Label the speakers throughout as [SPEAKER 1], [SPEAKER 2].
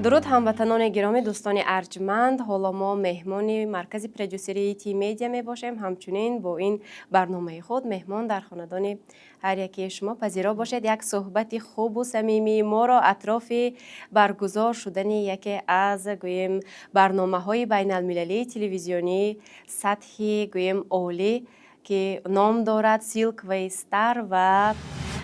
[SPEAKER 1] درود هموطنان گرامی، دوستان ارجمند. حالا ما مهمان مرکز پرودوسری تی میدیا می باشیم. همچنین با این برنامه خود مهمان در خاندان هر یکی شما پذیرا باشید. یک صحبت خوب و صمیمی ما را اطراف برگزار شدن یکی از گویم برنامه های بین المللی تلویزیونی سطح گویم عالی که نام دارد سیلک و استر و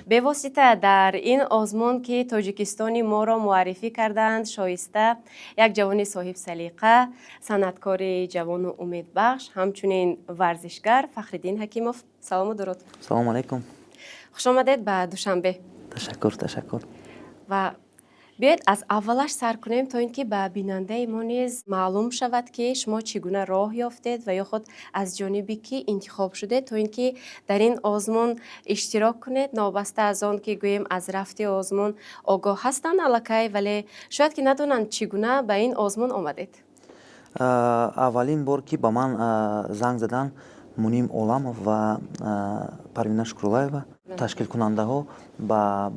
[SPEAKER 1] به واسطه در این آزمون که تاجیکستانی ما را معرفی کردند، شایسته یک جوان صاحب سلیقه، صنعتکار جوان و امیدبخش، همچنین ورزشگر فخرالدین حکیموف. سلام و درود.
[SPEAKER 2] سلام علیکم.
[SPEAKER 1] خوش آمدید به دوشنبه.
[SPEAKER 2] تشکر.
[SPEAKER 1] و بیایید از اولش سر کنیم تا اینکه به بیننده ما نیز معلوم شود که شما چگونه راه یافتید و یا خود از جانبی که انتخاب شده تا اینکه در این آزمون اشتراک کنید. نابسته از آن که گویم از رفته آزمون آگاه هستند الکی، ولی شاید که ندونند چگونه به این آزمون آمدید.
[SPEAKER 2] اولین بار که با من زنگ زدن منیم عالمов و پروینا شکراللهیова تشکیل کننده ها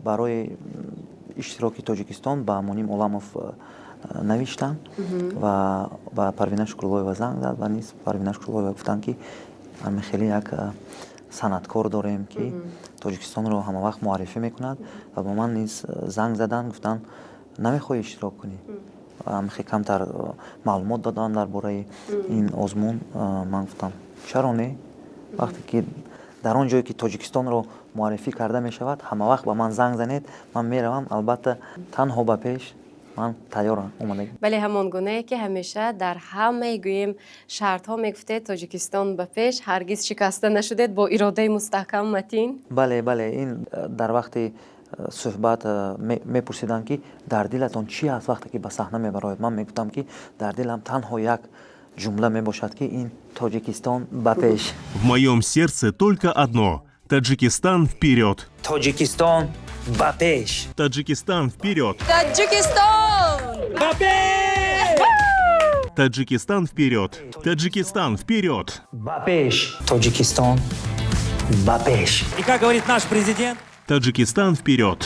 [SPEAKER 2] برای اشتراکی تاجیکستان با منیم عالمов نوشتن و پروینا شکراللهیова زنگ زد و نیز پروینا شکراللهیова گفتن که ما خیلی یک صنعتکار داریم که تاجیکستان رو همه وقت معرفی میکند و با من نیز زنگ زدن گفتن نمیخوای اشتراک کنی. خیلی کمتر معلومات دادن درباره این آزمون. من گفتم چرا نه؟ وقتی که در آن جایی که تاجیکستان رو معرفی کرده می شود همه وقت با من زنگ زنید، من میروم. البته تنها به پیش من تیارم اومده.
[SPEAKER 1] ولی همان گونه که همیشه در همه گویم شرط ها میگفته تاجیکستان به پیش، هرگز شکسته نشدید با اراده مستحکم متین.
[SPEAKER 2] بله این در وقت صحبت میپرسیدن که در دلتون چی است وقتی که به صحنه میبراید. من میگفتم که در دلم تنها یک جمله میباشد که این تاجیکستان به پیش.
[SPEAKER 3] В моем сердце только одно. Таджикистан вперед!
[SPEAKER 2] تاجیکستان به پیش.
[SPEAKER 3] Таджикистан вперед!
[SPEAKER 1] تاجیکستان
[SPEAKER 2] به پیش.
[SPEAKER 3] Таджикистан вперед! Таджикистан вперед!
[SPEAKER 2] به پیش. تاجیکستان به پیش.
[SPEAKER 4] И как говорит наш президент,
[SPEAKER 3] Таджикистан вперед!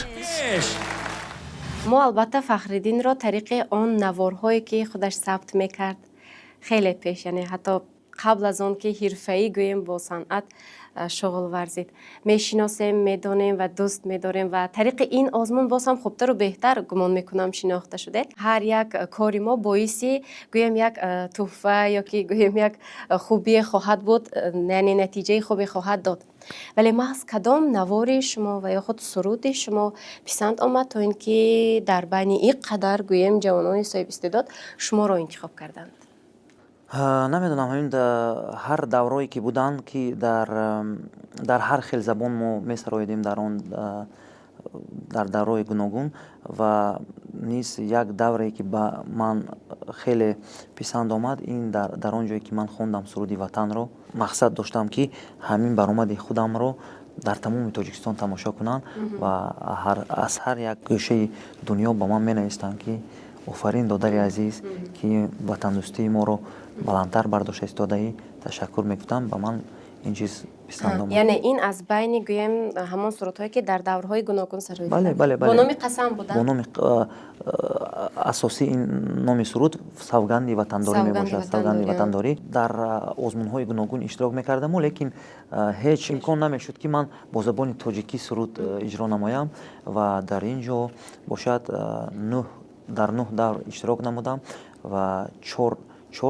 [SPEAKER 1] ما البته فخرالدین را طریق آن نوارهایی که خودش ثبت میکرد خیلی پیش، یعنی حتی قبل از آن که حرفه‌ای گویم با صنعت شغل ورزید میشناسیم، میدانیم و دوست میداریم و طریق این آزمون باز هم خوبتر و بهتر گمان میکنم شناخته شده. هر یک کاری ما باعثی گویم یک تحفه یا که گویم یک خوبی خواهد بود، یعنی نتیجه خوبی خواهد داد. ولی محض کدام نوار شما و یا خود سرود شما پسند آمد تا اینکه در بین این قدر گویم جوانان صاحب استعداد شما را انتخاب کردند؟
[SPEAKER 2] نمیدونم، همین هر دورایی که بودن که در هر خیل زبان ما میسرایدیم در آن در دورای گوناگون و نیز یک دوره که با من خیلی پسند آمد این در آن جایی که من خوندم سرودی وطن رو. مقصد داشتم که همین برآمد خودم رو در تمام تاجیکستان تماشا کنن و از هر یک گوشه دنیا با من مینویستن که آفرین دادر عزیز که وطن دوستی ما رو بلندتر برداشت ایستاده. تشکر میگفتم. با من این چیز پسند آمد.
[SPEAKER 1] یعنی این از بین گویم همون سرودهایی که در دورهای گوناگون سر
[SPEAKER 2] بله.
[SPEAKER 1] با نام قسم بودن.
[SPEAKER 2] با نام اساسی این نام سرود سوگند وطنداری میباشد. سوگند وطنداری. در آزمون‌های گوناگون اشتراک میکردم لیکن هیچ امکان نمیشد که من با زبان تاجیکی سرود اجرا نمایم و در اینجا باشد در 9 دور اشتراک نمودم و 4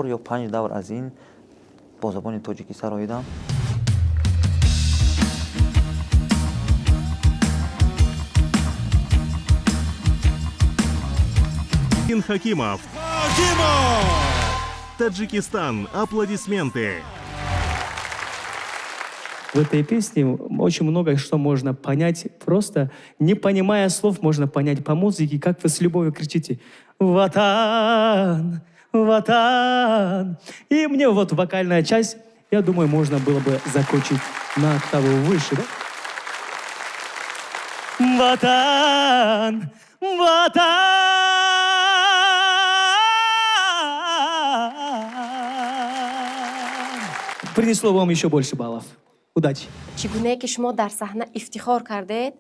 [SPEAKER 2] یا 5 دور از این با زبان تاجیکی سراییدم.
[SPEAKER 3] Хакимов! Таджикистан! Аплодисменты!
[SPEAKER 5] В этой песне очень много что можно понять, просто не понимая слов, можно понять по музыке, как вы с любовью кричите «Ватан! Ватан!». И мне вот вокальная часть, я думаю, можно было бы закончить на октаву выше, да? Ватан! Ватан! Принесло вам еще больше баллов. Удачи!
[SPEAKER 1] چگونه که شما در صحنه افتخار کردید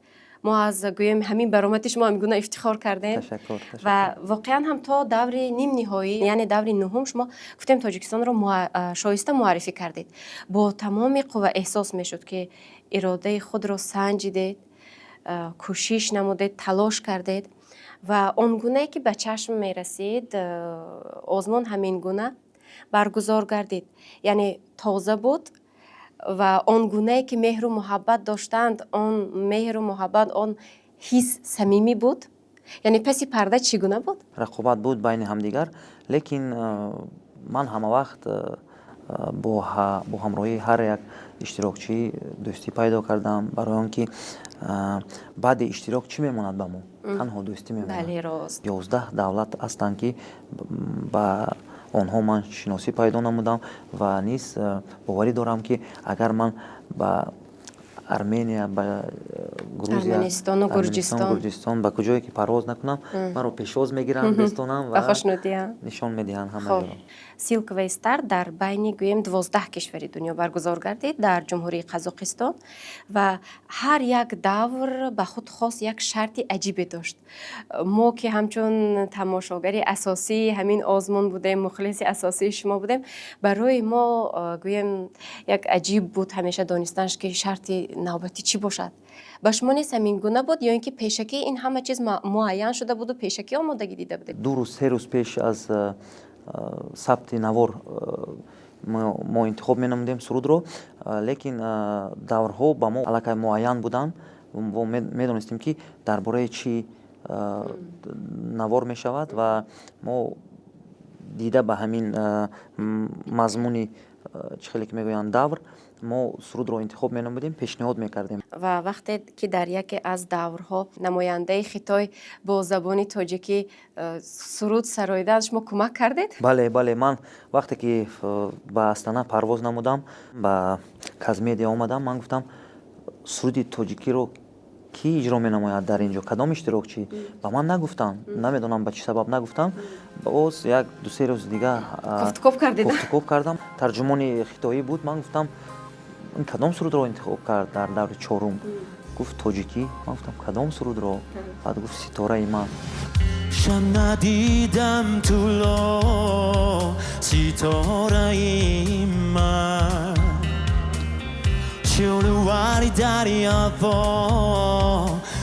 [SPEAKER 1] ما از گویم همین برآمد شما هم گونه افتخار کردیم
[SPEAKER 2] تشکر.
[SPEAKER 1] و واقعا هم تا دور نیم نهایی یعنی دور نهم شما گفتیم تاجیکستان رو شایسته معرفی کردید. با تمام قوه احساس میشد که اراده خود رو سنجیدید، کوشش نمودید، تلاش کردید و آنگونه که به چشم می رسید آزمون همین گونه برگزار گردید. یعنی تازه بود و آنگونه که مهر و محبت داشتند، آن مهر و محبت، آن حس صمیمی بود. یعنی پس پرده چگونه بود؟
[SPEAKER 2] رقابت بود بین همدیگر، لیکن من همه وقت با همراهی هر یک اشتراکچی دوستی پیدا کردم، برای آنکه بعد اشتراک چی میماند به ما؟ تنها دوستی میماند.
[SPEAKER 1] بله راست.
[SPEAKER 2] 11 دولت هستند که با آنها من شناسی پیدا نمودم و نیز باوری دارم که اگر من با ارمنیا، با گروزیا،
[SPEAKER 1] ارمنستان و
[SPEAKER 2] گرجستان به کجایی که پرواز نکنم من رو پیشواز میگیرن، بستونم و نشان میدهن همه جا.
[SPEAKER 1] سیلک ویستر در بین گویم 12 کشور دنیا برگزار گردید در جمهوری قزاقستان و هر یک دور به خود خاص یک شرط عجیبی داشت. ما که همچون تماشاگری اساسی همین آزمون بودیم، مخلص اساسی شما بودیم، برای ما گویم یک عجیب بود همیشه دانستنش که شرط نوبتی چی باشد. به شما نیست همین گونه بود یا اینکه پیشکی این همه چیز معین شده بود و پیشکی آمادگی دیده بودید؟
[SPEAKER 2] 2 روز 3 روز پیش از ثبت نوار ما انتخاب می‌نمودیم سرود رو، لیکن دورها با ما علاقه معین بودن و می‌دونستیم که درباره چی نوار می‌شود و ما دیده به همین مضمونی چه خیلی که میگویند دور ما سرود رو انتخاب می‌نمودیم، پیشنهاد می‌کردیم.
[SPEAKER 1] و وقتی که در یکی از دورها نماینده خطای با زبان تاجیکی سرود سراییده شما کمک کردید؟
[SPEAKER 2] بله من وقتی که به استانه پرواز نمودم به کازمدیا آمدم، من گفتم سرود تاجیکی رو کی اجرا می‌نماید در اینجا، کدام اشتراکچی؟ با من نگفتن، نمیدونم به چه سبب نگفتن. باز یک 2-3 روز دیگه گفتگو کردم، ترجمان خطایی بود. من گفتم این کدام سرود رو انتخاب کرد در دور چهارم؟ گفت تاجیکی. من گفتم کدام سرود رو؟ بعد گفت ستاره من.
[SPEAKER 4] شم ندیدم طولو ستاره من، شلواری دریافا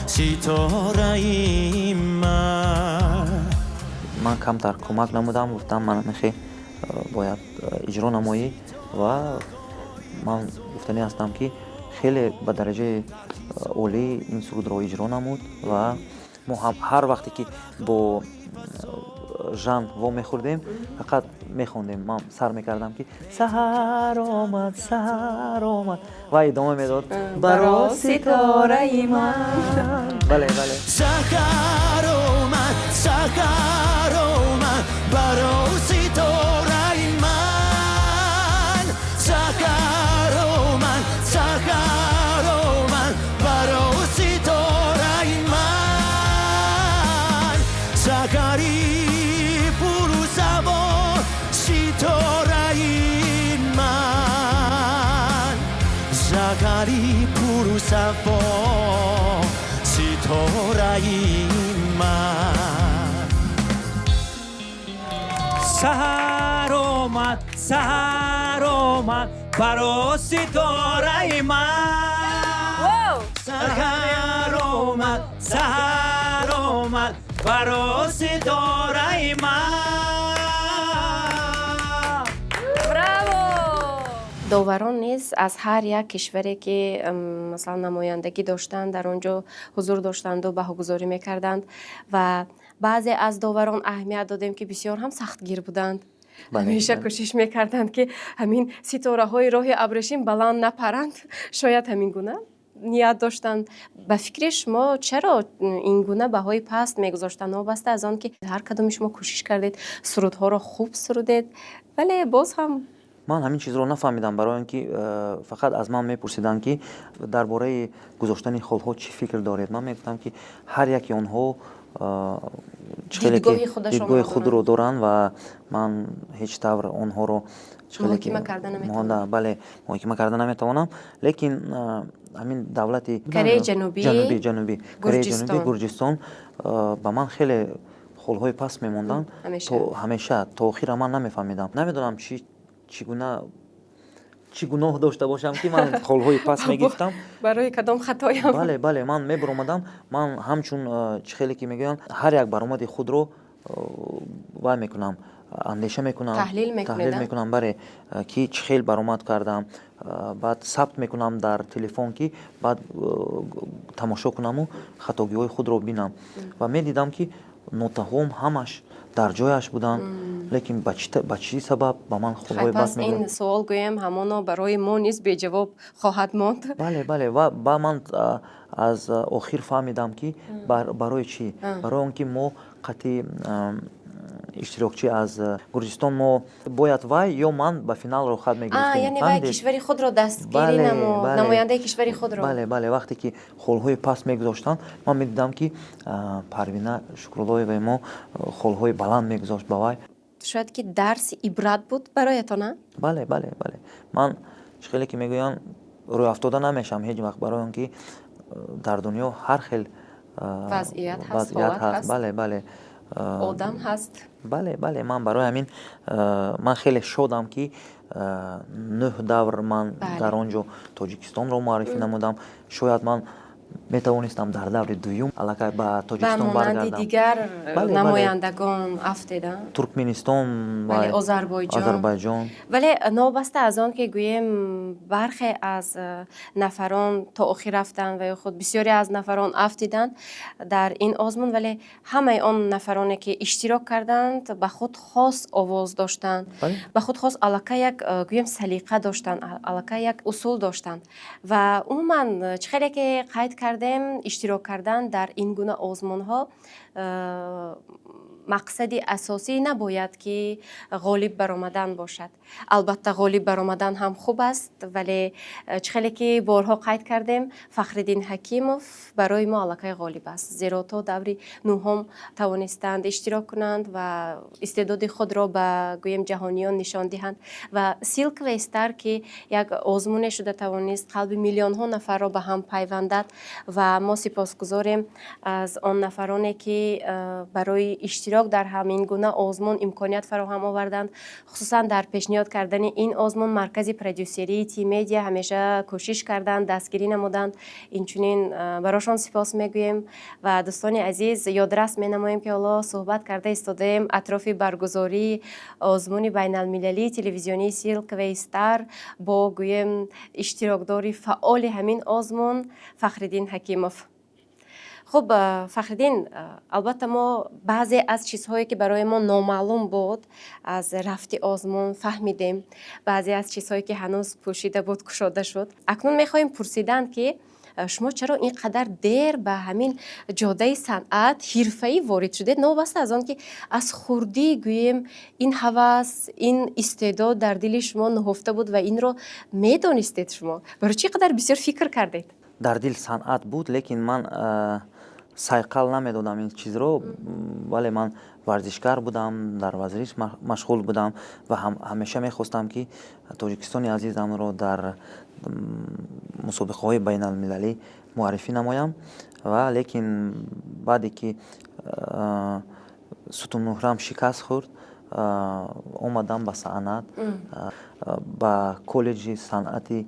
[SPEAKER 4] ستاره من
[SPEAKER 2] کمتر کمک نمودم، گفتم من میخوای باید اجرا نمایی و من گفتنی هستم که خیلی به درجه عالی این سرود رو اجرا نمود و ما هم هر وقتی که با ژن وا میخوردیم فقط میخوندیم. من سر میکردم که سحر آمد و ادامه میداد برا ستاره من. بله
[SPEAKER 4] سحر آمد برا ستاره من، سحر آمد برا ستاره من، سحری پرو سوار ستاره من، سحری پرو سوار ستاره من. سحر آمد برا ستاره من، سحر آمد برا ستاره من.
[SPEAKER 1] داوران نیز از هر یک کشوری که مثلا نمایندگی داشتند در آنجا حضور داشتند و بهاگذاری میکردند و بعضی از داوران اهمیت دادیم که بسیار هم سختگیر بودند. همیشه کوشش میکردند که همین ستاره های راه ابریشم بلند نپرند. شاید همین گونه نیت داشتند. به فکر شما چرا این گونه بهای پست میگذاشتند؟ وابسته از آن که هر کدام شما کوشش کردید سرودها را خوب سرودید ولی باز هم
[SPEAKER 2] من همین چیز رو نفهمیدم، برای اینکه فقط از من میپرسیدن که درباره گذاشتن خالها چی فکر دارید. من میگفتم که هر یکی اونها
[SPEAKER 1] دیدگاه
[SPEAKER 2] خود رو دارن و من هیچ طور اونها رو
[SPEAKER 1] محاکمه کردن نمیتونم.
[SPEAKER 2] بله محاکمه کردن نمیتوانم، لیکن همین دولت
[SPEAKER 1] کره جنوبی
[SPEAKER 2] کره
[SPEAKER 1] گرجستان.
[SPEAKER 2] جنوبی گرجستان با من خیلی خلهای پس میموندن. تو همیشه تا آخر من نمیفهمیدم، نمیدونم چی گناه داشته باشم که من خلهای پس میگفتم.
[SPEAKER 1] برای کدام خطایم؟
[SPEAKER 2] بله من میبرمدم، من همچون خیلی که میگن هر یک برآمد خود رو وای میکنم، اندیشه میکنم،
[SPEAKER 1] تحلیل
[SPEAKER 2] میکنم برای که چه خیلی برآمد کردم، بعد ثبت میکنم در تلفن که بعد تماشا کنم و خطاگی‌های خود رو بینم و میدیدم که نوت‌هام همش در جایش بودن، لیکن با چی سبب با من خلهای
[SPEAKER 1] پس
[SPEAKER 2] بد میگن.
[SPEAKER 1] این سوال گویم همانا برای ما نیست به جواب خواهد ماند.
[SPEAKER 2] بله و با من از آخر فهمیدم که برای چی؟ برای اون که ما قطعی اشتراکچی از گرجستان ما باید وای یا من به فینال رو خط میگرفتیم.
[SPEAKER 1] یعنی وای کشوری خود رو دستگیری نماینده کشوری خود رو.
[SPEAKER 2] بله وقتی که خلهای پس میگذاشتن من میدیدم که پروینه شکراللهیeva ما خلهای بلند میگذاشت با وای.
[SPEAKER 1] شاید که درس عبرت بود برایتان نه؟
[SPEAKER 2] بله من خیلی که میگویم روی افتاده نمیشم هیچ وقت، برای اینکه در دنیا هر خیل
[SPEAKER 1] وضعیت هست.
[SPEAKER 2] بله
[SPEAKER 1] آدم هست.
[SPEAKER 2] بله من برای همین من خیلی شادم که 9 دور من در آنجا تاجیکستان رو معرفی نمودم. شاید من میتوانستم در دور دوم الکی به تاجیکستان برگردم.
[SPEAKER 1] دیگر نمایندگان افتادن
[SPEAKER 2] ترکمنستان و آذربایجان.
[SPEAKER 1] ولی نابسته از آن که گویم برخی از نفران تا آخر رفتن و خود بسیاری از نفران افتادند در این آزمون، ولی همه آن نفرانی که اشتراک کردند به خود خاص آواز داشتند، به خود خاص الکی یک گویم سلیقه داشتند، الکی یک اصول داشتند و عموما چخیلی که قید کردیم اشتراک کردن در این گونه آزمون ها مقصدی اساسی نباید که غالب برآمدن باشد. البته غالب برآمدن هم خوب است، ولی خیلی که بارها قید کردیم فخرالدین حکیموف برای ما الکی غالب است، زیرا تا دوری نهم توانستند اشتراک کنند و استعداد خود را به گویم جهانیان نشان دهند و سیلک و استر که یک آزمون شده توانست قلب میلیون ها نفر را به هم پیوندد و ما سپاسگزاریم از آن نفرانی که برای اشتراک در همین گونه آزمون امکانیت فراهم آوردند. خصوصا در پیشنهاد کردن این آزمون مرکز پرودوسری تی میدیا همیشه کوشش کردند، دستگیری نمودند. اینچنین براشون سپاس میگوییم و دوستان عزیز یادرس مینماییم که حالا صحبت کرده استادیم اطراف برگزاری آزمون بین المللی تلویزیونی سیلک و استر با گویم اشتراکداری فعال همین آزمون فخرالدین حکیموف. خب فخرالدین، البته ما بعضی از چیزهایی که برای ما نامعلوم بود از رفت آزمون فهمیدیم، بعضی از چیزهایی که هنوز پوشیده بود گشوده شد. اکنون میخوایم پرسیدن که شما چرا اینقدر دیر به همین جاده صنعت حرفه‌ای وارد شدید، نوبسته از آن که از خردی گوییم این هوس، این استعداد در دل شما نهفته بود و این رو میدانستید، شما برای چی قدر بسیار فکر کردید؟
[SPEAKER 2] در دل صنعت بود، لیکن من سایقل نمیدادم این چیز رو، ولی من ورزشکار بودم، در ورزش مشغول بودم و همیشه میخواستم که تاجیکستان عزیزم رو در مسابقه های بین المللی معرفی نمایم و لیکن بعدی که ستون مهرم شکست خورد اومدم به صنعت، با کالج صنعتی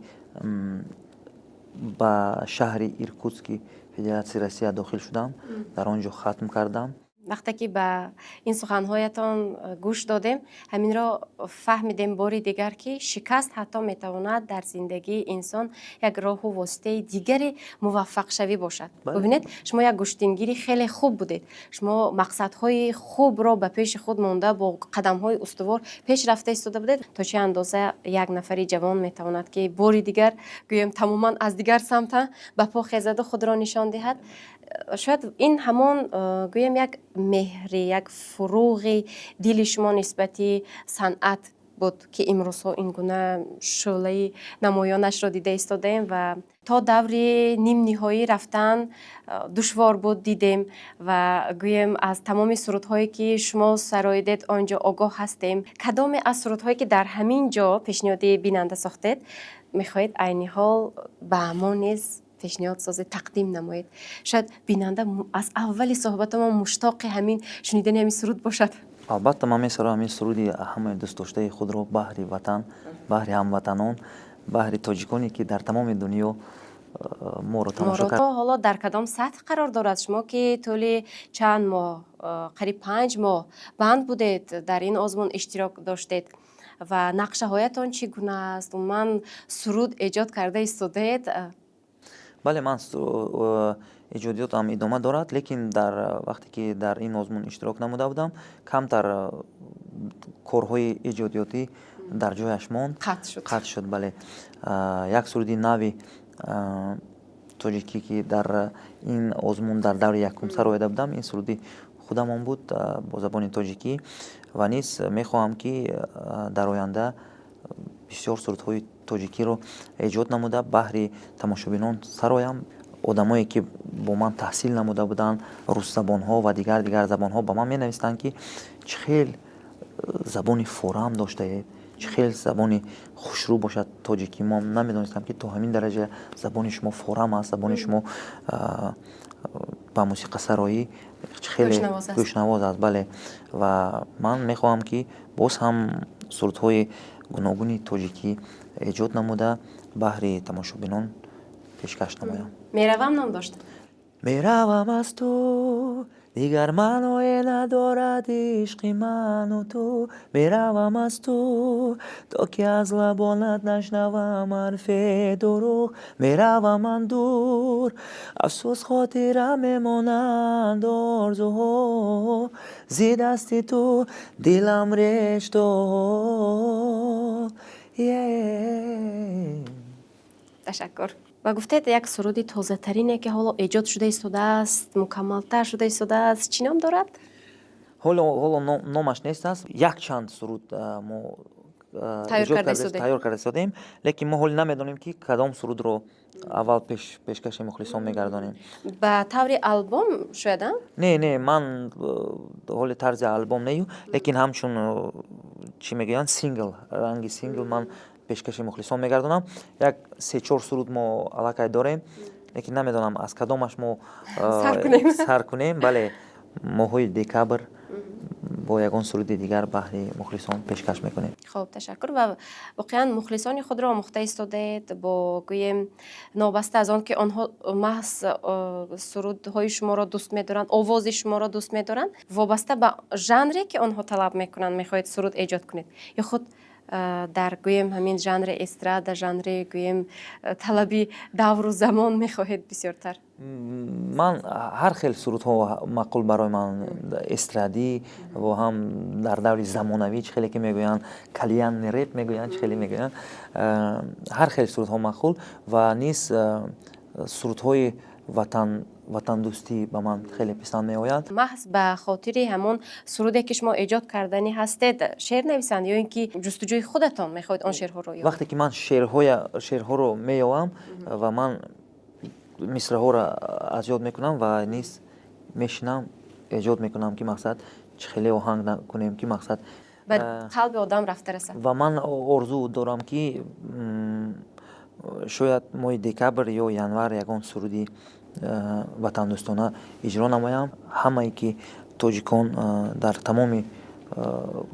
[SPEAKER 2] با شهر ایرکوتسک فدراسیون روسیه داخل شدم، در آنجا ختم کردم.
[SPEAKER 1] وقتی که به این سخنهایتان گوش دادیم همین را فهمیدیم باری دیگر که شکست حتی میتواند در زندگی انسان یک راه و واسطه دیگری موفق شوی باشد. ببینید شما یک گشتنگیری خیلی خوب بودید، شما مقصدهای خوب را به پیش خود مانده با قدمهای استوار پیش رفته ایستاده بودید. تا چه اندازه یک نفری جوان میتواند که باری دیگر گویم تماما از دیگر سمت به پا خیزد و خود را نشان دهد. شاید این همان گویم یک مهر، یک فروغ دل شما نسبتی صنعت بود که امروزها این گونه شعله نمایانش را دیده ایستادیم و تا دور نیم نهایی رفتن دشوار بود دیدیم و گویم از تمام سرودهایی که شما سرایدید آنجا آگاه هستیم. کدام از سرودهایی که در همین جا پیشنهاد بیننده ساختید میخواهید عین حال به ما نیز پیشنهاد سازی تقدیم نمایید؟ شاید بیننده از اول صحبت ما مشتاق همین شنیدن همین سرود باشد.
[SPEAKER 2] البته من میسرم همین سرودی همه دوست داشته خود رو بحر وطن، بحر هموطنان، بحر تاجیکانی که در تمام دنیا ما رو تماشا کرد.
[SPEAKER 1] حالا در کدام سطح قرار دارد؟ شما که طول چند ماه، قریب 5 ماه بند بودید، در این آزمون اشتراک داشتید و نقشه هایتان چگونه است؟ من سرود ایجاد کرده ایستادید؟
[SPEAKER 2] بله، من ایجادیاتم ادامه دارد، لیکن در وقتی که در این آزمون اشتراک نموده بودم کمتر کارهای ایجادیاتی در جایش ماند، قطع شد. بله، یک سرودی نوی تاجیکی که در این آزمون در دور یکم سراییده بودم، این سرودی خودمان بود با زبان تاجیکی و نیز میخواهم که در آینده بسیار سرودهای تاجیکی رو ایجاد نموده بحری تماشابینان سرایم. آدمایی که با من تحصیل نموده بودن، روس زبان ها و دیگر زبان ها با من می نویستند که چخیل زبانی فورم داشته، چخیل زبانی خوشرو باشد تاجیکی. ما نمیدونستم که تو همین درجه زبان شما فورم است، زبان شما با موسیقی سرایی خیلی گوشنواز است. بله، و من میخواهم که باز هم سرودهای گوناگونی تاجیکی ایجاد نموده بحری تماشابینان پیشکش نمایم.
[SPEAKER 1] میروم نام داشت.
[SPEAKER 2] میروم از تو دیگر معنی ندارد عشق من و تو. میروم از تو تا که از لبانت نشنوم حرف دروغ. میروم من دور افسوس خاطرم میمانند آرزوها. زی دست تو دلم رشت
[SPEAKER 1] تشکر. و گفتید یک سرودی تازه ترینه که حالا ایجاد شده ایستاده است، مکمل تر شده ایستاده است، چی نام دارد؟
[SPEAKER 2] حالا نامش نیست است. یک چند سرود ما تیار کرده ایستادیم، لیکن ما حال نمیدونیم که کدام سرود رو اول پیشکش مخلصان میگردانیم.
[SPEAKER 1] به طور آلبوم شاید؟
[SPEAKER 2] نه، من حال طرز آلبوم نیو، لیکن همچون چی میگن سینگل، رنگی سینگل من پیشکش مخلصان میگردانم. یک 3-4 سرود ما علاقه داریم، لیکن نمیدونم از کدامش ما سر کنیم. بله، ماهای دکبر با یگان سرود دیگر بحری مخلصان پیشکش میکنیم.
[SPEAKER 1] خب، تشکر. و واقعا مخلصان خود را آموخته ایستادید با گویم نابسته از آن که آنها محض سرودهای شما را دوست می‌دارند، آواز شما را دوست می‌دارند، وابسته به ژانری که آنها طلب میکنند میخواهید سرود ایجاد کنید، یا خود در گویم همین ژانر استراد، ژانر گویم طلبی دور و زمان میخواهید بسیارتر؟
[SPEAKER 2] من هر خیلی سرودها معقول برای من، استرادی و هم در دور زمانوی چه خیلی که میگویند کلیان رپ میگویند، چه خیلی میگویند، هر خیلی سرودها معقول و نیز سرودهای وطن دوستی به من خیلی پسند می آید.
[SPEAKER 1] محض به خاطر همون سرودی که شما ایجاد کردنی هستید شعر نویسند یا اینکه جستجوی خودتان میخواید آن شعرها رو؟
[SPEAKER 2] وقتی که من شعرها رو میآورم و من مصرع‌ها رو از یاد میکنم و نیز میشنم ایجاد میکنم که مقصد خیلی آهنگ کنیم که مقصد
[SPEAKER 1] به قلب آدم رفته رسد.
[SPEAKER 2] و من آرزو دارم که شاید ماه دکبر یا ینور یگان سرودی وطن دوستانه اجرا نمایم. همه که تاجیکان در تمام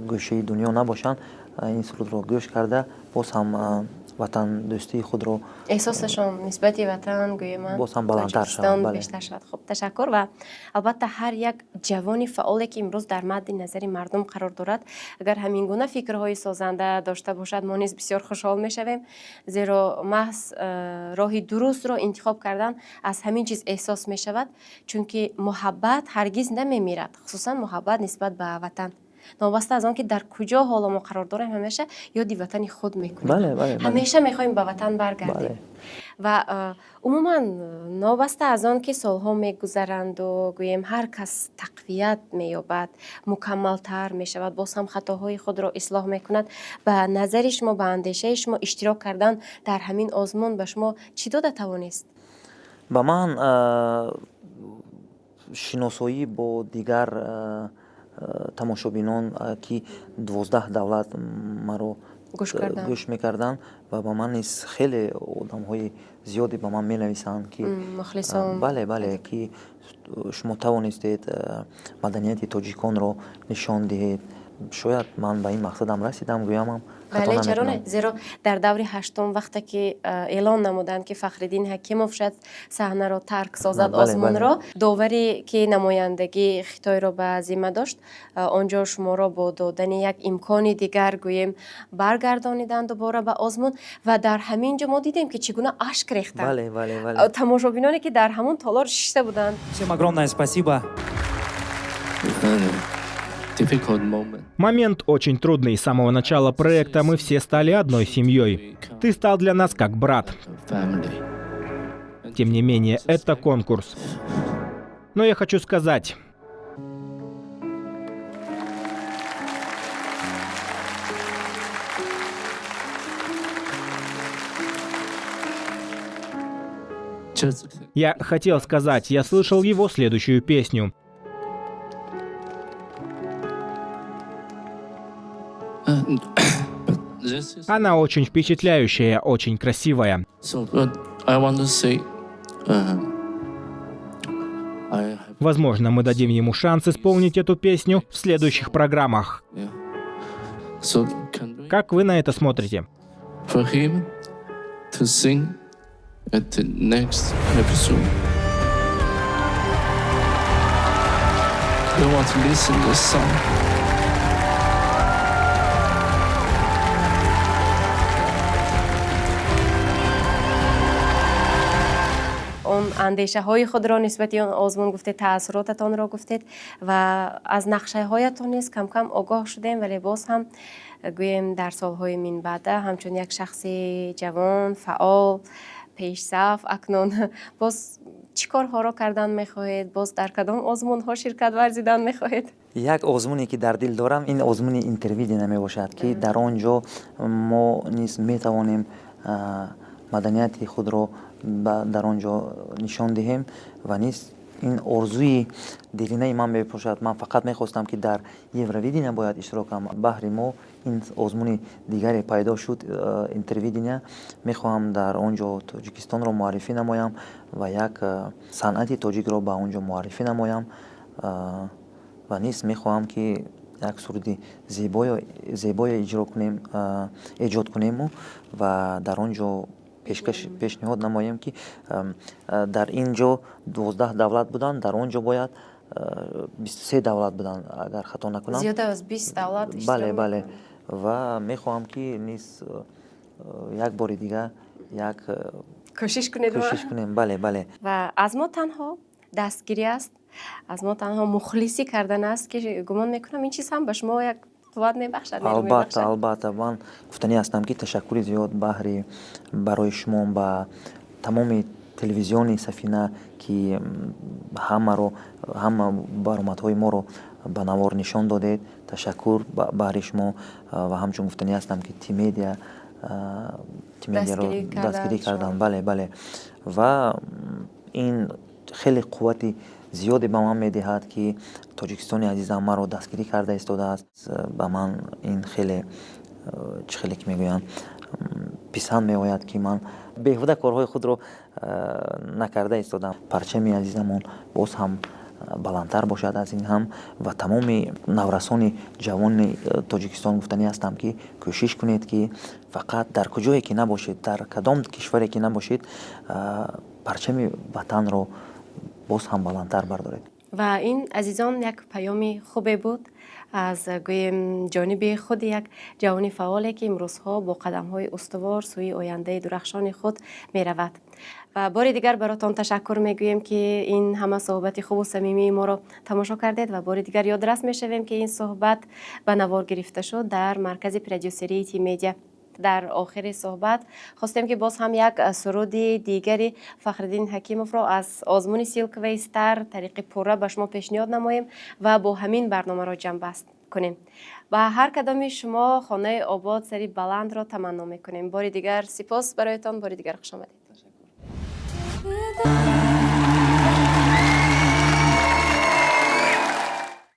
[SPEAKER 2] گوشه دنیا نباشند این سرود رو گوش کرده باز هم وطن دوستی خود رو
[SPEAKER 1] احساسشان نسبت وطن گویم
[SPEAKER 2] باز هم بلندتر شد.
[SPEAKER 1] بیشتر شد. خب، تشکر. و البته هر یک جوانی فعالی که امروز در مد نظر مردم قرار دارد اگر همین گونه فکرهای سازنده داشته باشد ما نیز بسیار خوشحال میشویم، زیرا محض راهی درست را انتخاب کردن از همین چیز احساس می شود، چون که محبت هرگز نمیمیرد، خصوصا محبت نسبت به وطن. نوبسته از آن که در کجا حالا ما قرار داریم همیشه یادی وطن خود میکنیم.
[SPEAKER 2] بله.
[SPEAKER 1] همیشه میخوایم به وطن برگردیم.
[SPEAKER 2] بله.
[SPEAKER 1] و عموما نوبسته از آن که سالها میگذرند و گوییم هر کس تقویت مییابد، مکملتر میشود، باز هم خطاهای خود را اصلاح میکند. به نظر شما، به اندیشه شما اشتراک کردن در همین آزمون به شما چی داده توانست؟
[SPEAKER 2] به من شناسایی با دیگر تماشابینان که 12 دولت مرا گوش میکردن و با من نیز خیلی آدم های زیادی با من می نویسند که
[SPEAKER 1] مخلصان.
[SPEAKER 2] بله که شما توانستید مدنیت تاجیکان را نشان دهید. شاید من به این مقصدم رسیدم، گویم
[SPEAKER 1] بله چرا نه؟ زیرا در دور هشتم وقتی که اعلان نمودند که فخرالدین حکیموف شد صحنه را ترک سازد آزمون را، داوری که نمایندگی خطای را به ذمه داشت، آنجا شما را با دادن یک امکان دیگر گوییم برگردانیدند دوباره به آزمون و در همین جا ما دیدیم که چگونه اشک ریختند.
[SPEAKER 2] بله.
[SPEAKER 1] تماشابینانی که در همون تالار شیشته بودند.
[SPEAKER 6] Всем огромное спасибо.
[SPEAKER 7] Момент очень трудный. С самого начала проекта мы все стали одной семьей. Ты стал для нас как брат. Тем не менее, это конкурс. Но я хочу сказать... Я хотел сказать, я слышал его следующую песню. Она очень впечатляющая, очень красивая. Возможно, мы дадим ему шанс исполнить эту песню в следующих программах. Как вы на это смотрите?
[SPEAKER 8] At the next episode. We want to listen to this song.
[SPEAKER 1] اون اندیشه های خود را نسبت آن آزمون گفتید، تأثیراتتان را گفتید و از نقشه هایتان نیز کم کم آگاه شدیم، ولی باز هم گوییم در سالهای من بعد همچون یک شخص جوان فعال پیش صف اکنون باز چی کارها را کردن میخواهید؟ باز در کدام آزمون ها شرکت ورزیدن میخواهید؟
[SPEAKER 2] یک آزمونی که در دل دارم این آزمون اینترویو نمی باشد که در آنجا ما نیز می توانیم مدنیت خود را در آنجا نشان دهیم و نیز این آرزوی دلینه من بپوشد. من فقط میخواستم که در یورویدین باید اشتراک کنم. بهر ما این آزمون دیگری پیدا شد، اینترویدین. میخواهم در آنجا تاجیکستان را معرفی نمایم و یک صنعت تاجیک را به آنجا معرفی نمایم و نیز میخواهم که یک صورت زیبای ایجاد کنیم و در آنجا پیشنهاد نمایم که در اینجا 12 دولت بودن، در آنجا باید 23 دولت بودن اگر خطا نکنم.
[SPEAKER 1] زیاده از 20 دولت.
[SPEAKER 2] بله و میخواهم که نیز یک بار دیگه یک
[SPEAKER 1] کوشش
[SPEAKER 2] کنیم. بله
[SPEAKER 1] و از ما تنها دستگیری است، از ما تنها مخلصی کردن است که گمان میکنم این چیز هم به شما یک قوت میبخشد.
[SPEAKER 2] البته من گفتنی هستم که تشکر زیاد برای شما با تمام تلویزیون سفینه که همه برآمدهای ما رو به نوار نشان دادید. تشکر برای شما و همچون گفتنی هستم که تیم میدیا رو دستگیری کردن. بله و این خیلی قوتی زیادی به من میدهد که تاجیکستان عزیزم ما رو دستگیری کرده ایستاده است. به من این خیلی که میگویم پسند میآید که من بیهوده کارهای خود رو نکرده ایستادم. پرچم عزیزمون باز هم بلندتر باشد از این هم و تمام نورسان جوان تاجیکستان گفتنی هستم که کوشش کنید که فقط در کجایی که نباشید، در کدام کشوری که نباشید، پرچم وطن رو باز هم بلندتر بردارید.
[SPEAKER 1] و این عزیزان یک پیام خوبی بود از گویم جانب خود یک جوان فعالی که امروزها با قدم‌های استوار سوی آینده درخشان خود می رود. و بار دیگر براتان تشکر میگوییم که این همه صحبت خوب و صمیمی ما رو تماشا کردید و بار دیگر یادرس میشویم که این صحبت به نوار گرفته شد در مرکز پرودوسری تی میدیا. در آخر صحبت خواستیم که باز هم یک سرود دیگری فخرالدین حکیموف را از آزمون سیلک و استر طریق پوره به شما پیشنهاد نماییم و با همین برنامه را جمع بست کنیم. و هر کدام شما خانه آباد سری بلند را تمنا میکنیم. بار دیگر سپاس برایتان، بار دیگر خوش آمدید.